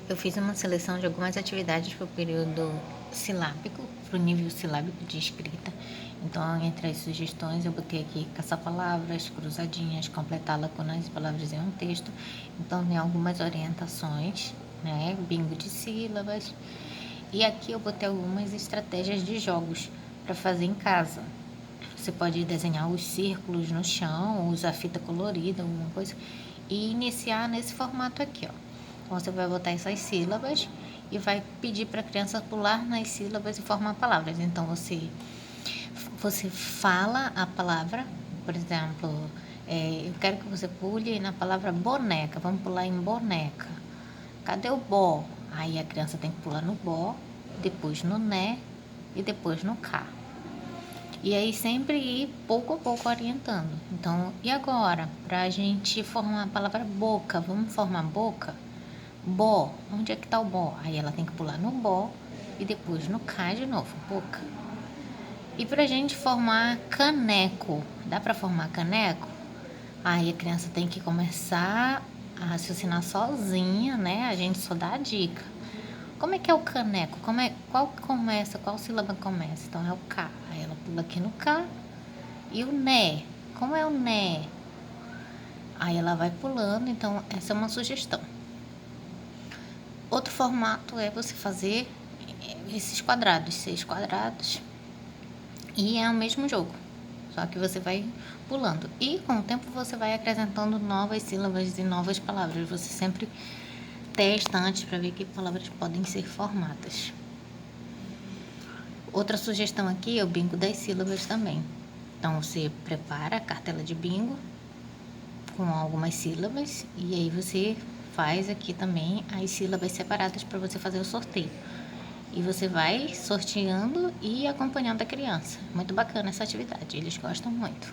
Eu fiz uma seleção de algumas atividades para o período silábico, para o nível silábico de escrita. Então, entre as sugestões, eu botei aqui caçar palavras, cruzadinhas, completar lacunas e palavras em um texto. Então, tem algumas orientações, né? Bingo de sílabas. E aqui eu botei algumas estratégias de jogos para fazer em casa. Você pode desenhar os círculos no chão, usar fita colorida, alguma coisa, e iniciar nesse formato aqui, ó. Então, você vai botar essas sílabas e vai pedir para a criança pular nas sílabas e formar palavras. Então, você fala a palavra, por exemplo, eu quero que você pule na palavra boneca. Vamos pular em boneca. Cadê o bó? Aí a criança tem que pular no bó, depois no né e depois no cá. E aí sempre ir pouco a pouco orientando. Então, e agora? Para a gente formar a palavra boca, vamos formar boca? Bó, onde é que tá o bó? Aí ela tem que pular no bó e depois no cá de novo, boca. E pra gente formar caneco, dá para formar caneco? Aí a criança tem que começar a raciocinar sozinha, né? A gente só dá a dica. Como é que é o caneco? Qual começa? Qual sílaba começa? Então é o K. Aí ela pula aqui no K. E o né? Como é o né? Aí ela vai pulando. Então essa é uma sugestão. Outro formato é você fazer esses quadrados, 6 quadrados. E é o mesmo jogo. Só que você vai pulando. E com o tempo você vai acrescentando novas sílabas e novas palavras. Você sempre testa antes para ver que palavras podem ser formadas. Outra sugestão aqui é o bingo das sílabas também. Então você prepara a cartela de bingo com algumas sílabas e aí você faz aqui também as sílabas separadas para você fazer o sorteio. E você vai sorteando e acompanhando a criança. Muito bacana essa atividade, eles gostam muito.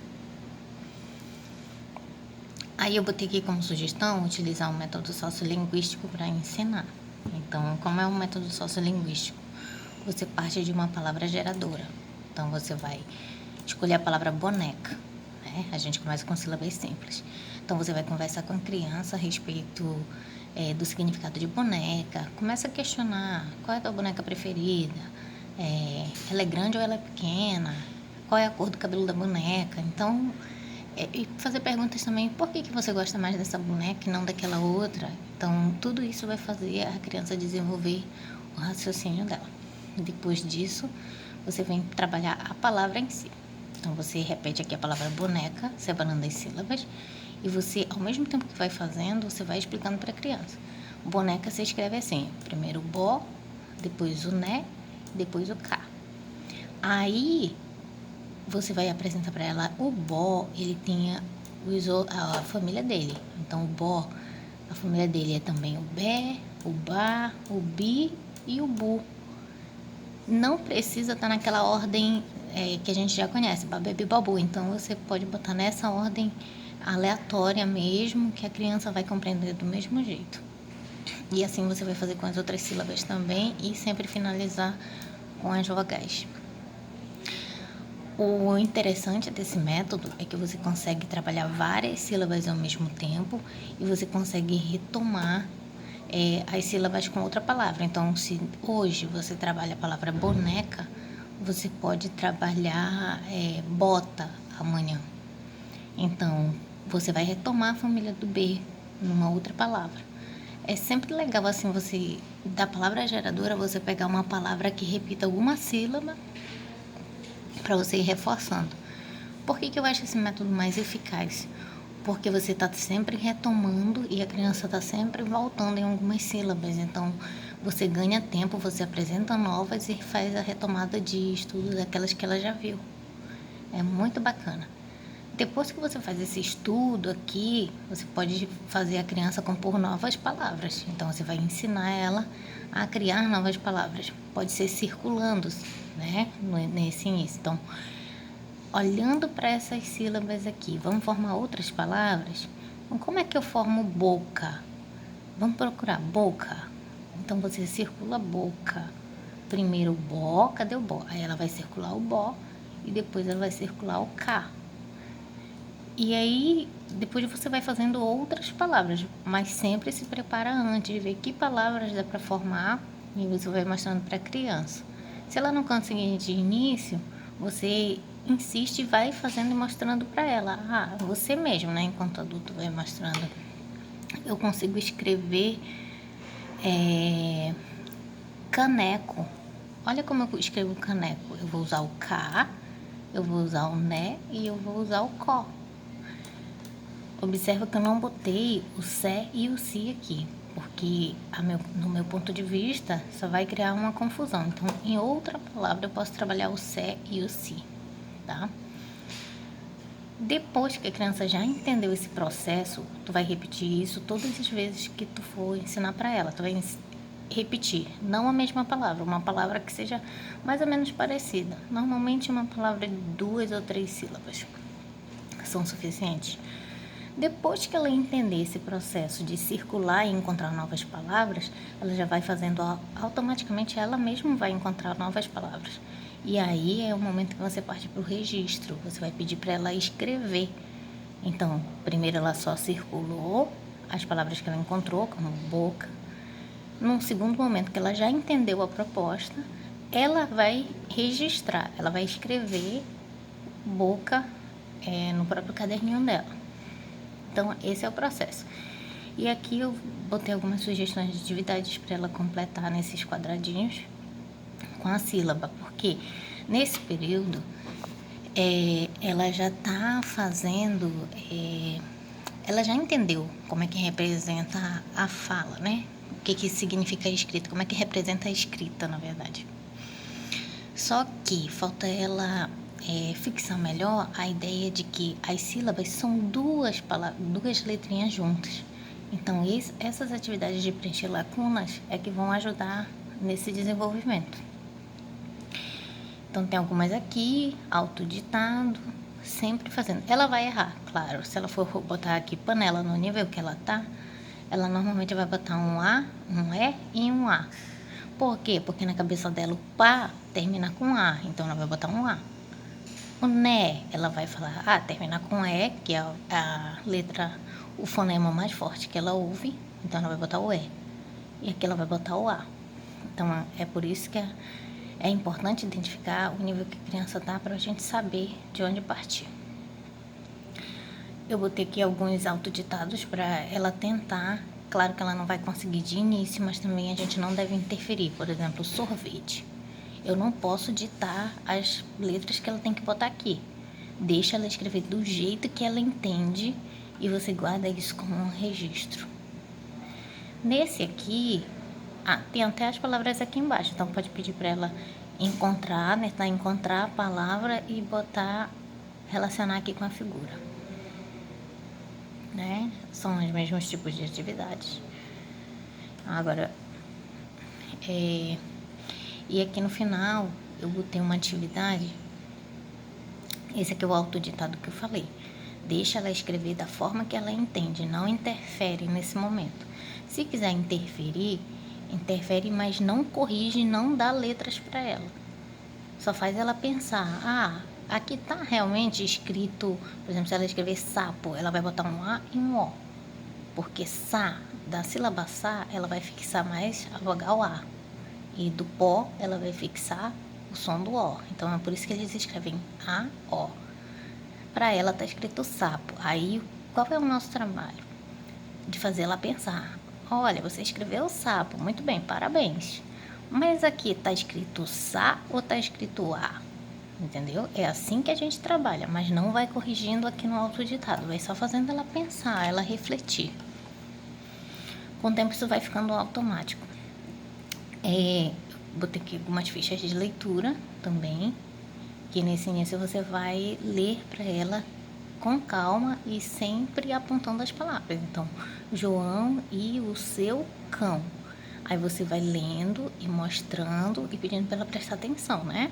Aí eu botei aqui como sugestão utilizar o método sociolinguístico para ensinar. Então, como é um método sociolinguístico? Você parte de uma palavra geradora. Então, você vai escolher a palavra boneca, né? A gente começa com sílabas simples. Então, você vai conversar com a criança a respeito do significado de boneca. Começa a questionar qual é a tua boneca preferida, ela é grande ou ela é pequena, qual é a cor do cabelo da boneca. Então, e fazer perguntas também, por que você gosta mais dessa boneca e não daquela outra? Então, tudo isso vai fazer a criança desenvolver o raciocínio dela. Depois disso, você vem trabalhar a palavra em si. Então, você repete aqui a palavra boneca, separando as sílabas, e você, ao mesmo tempo que vai fazendo, você vai explicando para a criança. Boneca se escreve assim, primeiro o bó, depois o né, depois o cá. Aí, você vai apresentar para ela o bó, ele tinha a família dele. Então, o bó, a família dele é também o bé, o bá, o bi e o bu. Não precisa estar naquela ordem que a gente já conhece, babé, babu. Então, você pode botar nessa ordem aleatória mesmo, que a criança vai compreender do mesmo jeito. E assim você vai fazer com as outras sílabas também e sempre finalizar com as vogais. O interessante desse método é que você consegue trabalhar várias sílabas ao mesmo tempo e você consegue retomar as sílabas com outra palavra. Então, se hoje você trabalha a palavra boneca, você pode trabalhar bota amanhã. Então, você vai retomar a família do B numa outra palavra. É sempre legal assim você, da palavra geradora, você pegar uma palavra que repita alguma sílaba para você ir reforçando. Por que eu acho esse método mais eficaz? Porque você está sempre retomando e a criança está sempre voltando em algumas sílabas. Então, você ganha tempo, você apresenta novas e faz a retomada de estudo daquelas que ela já viu. É muito bacana. Depois que você faz esse estudo aqui, você pode fazer a criança compor novas palavras. Então, você vai ensinar ela a criar novas palavras. Pode ser circulando, né? Nesse início. Então, olhando para essas sílabas aqui, vamos formar outras palavras? Então, como é que eu formo boca? Vamos procurar boca. Então, você circula boca. Primeiro o bó, cadê o bó? Aí ela vai circular o bó e depois ela vai circular o cá. E aí, depois você vai fazendo outras palavras, mas sempre se prepara antes de ver que palavras dá para formar e você vai mostrando para a criança. Se ela não conseguir de início, você insiste e vai fazendo e mostrando para ela. Ah, você mesmo, né? Enquanto adulto vai mostrando. Eu consigo escrever caneco. Olha como eu escrevo caneco. Eu vou usar o K, eu vou usar o né e eu vou usar o có. Observa que eu não botei o sé e o si aqui, porque no meu ponto de vista só vai criar uma confusão. Então, em outra palavra, eu posso trabalhar o sé e o si, tá? Depois que a criança já entendeu esse processo, tu vai repetir isso todas as vezes que tu for ensinar para ela. Tu vai repetir, não a mesma palavra, uma palavra que seja mais ou menos parecida. Normalmente uma palavra de 2 ou 3 sílabas são suficientes. Depois que ela entender esse processo de circular e encontrar novas palavras, ela já vai fazendo automaticamente, ela mesma vai encontrar novas palavras. E aí é o momento que você parte para o registro, você vai pedir para ela escrever. Então, primeiro ela só circulou as palavras que ela encontrou, como boca. Num segundo momento que ela já entendeu a proposta, ela vai registrar, ela vai escrever boca no próprio caderninho dela. Então, esse é o processo. E aqui eu botei algumas sugestões de atividades para ela completar nesses quadradinhos com a sílaba, porque nesse período ela já está fazendo, ela já entendeu como é que representa a fala, né? O que significa a escrita, como é que representa a escrita, na verdade. Só que falta ela fixar melhor a ideia de que as sílabas são duas letrinhas juntas. Então, essas atividades de preencher lacunas é que vão ajudar nesse desenvolvimento. Então, tem algumas aqui, autoditado, sempre fazendo. Ela vai errar, claro. Se ela for botar aqui panela no nível que ela tá, ela normalmente vai botar um A, um E e um A. Por quê? Porque na cabeça dela o pá termina com A, então ela vai botar um A. O né, ela vai falar, termina com E, que é a letra, o fonema mais forte que ela ouve, então ela vai botar o E. E aqui ela vai botar o A. Então é por isso que é importante identificar o nível que a criança está para a gente saber de onde partir. Eu botei aqui alguns autoditados para ela tentar. Claro que ela não vai conseguir de início, mas também a gente não deve interferir. Por exemplo, sorvete. Eu não posso ditar as letras que ela tem que botar aqui. Deixa ela escrever do jeito que ela entende e você guarda isso como um registro. Nesse aqui, tem até as palavras aqui embaixo, então pode pedir para ela encontrar, né, encontrar a palavra e botar, relacionar aqui com a figura. Né? São os mesmos tipos de atividades. Agora, e aqui no final eu botei uma atividade. Esse aqui é o autoditado que eu falei. Deixa ela escrever da forma que ela entende, não interfere nesse momento. Se quiser interferir, interfere, mas não corrige, não dá letras para ela. Só faz ela pensar, aqui tá realmente escrito, por exemplo, se ela escrever sapo, ela vai botar um A e um O. Porque da sílaba sa, ela vai fixar mais a vogal A. E do pó, ela vai fixar o som do O. Então, é por isso que eles escrevem A, O. Para ela tá escrito sapo. Aí, qual é o nosso trabalho? De fazer ela pensar. Olha, você escreveu sapo. Muito bem, parabéns. Mas aqui tá escrito sa ou tá escrito A? Entendeu? É assim que a gente trabalha, mas não vai corrigindo aqui no autoditado. Vai só fazendo ela pensar, ela refletir. Com o tempo isso vai ficando automático. Botei aqui algumas fichas de leitura também, que nesse início você vai ler para ela com calma e sempre apontando as palavras. Então, João e o seu cão. Aí você vai lendo e mostrando e pedindo para ela prestar atenção, né?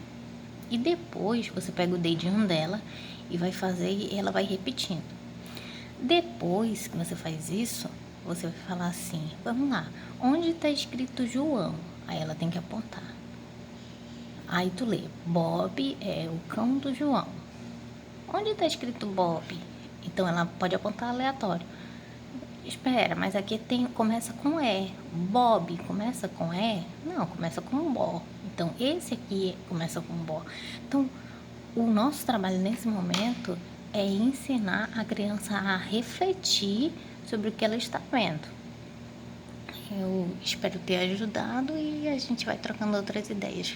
E depois você pega o dedinho dela e vai fazer e ela vai repetindo. Depois que você faz isso, você vai falar assim, vamos lá, onde está escrito João? Aí ela tem que apontar. Aí tu lê, Bob é o cão do João. Onde está escrito Bob? Então ela pode apontar aleatório. Espera, mas aqui começa com E. Bob começa com E? Não, começa com Bó. Então esse aqui começa com Bó. Então o nosso trabalho nesse momento é ensinar a criança a refletir sobre o que ela está vendo. Eu espero ter ajudado e a gente vai trocando outras ideias.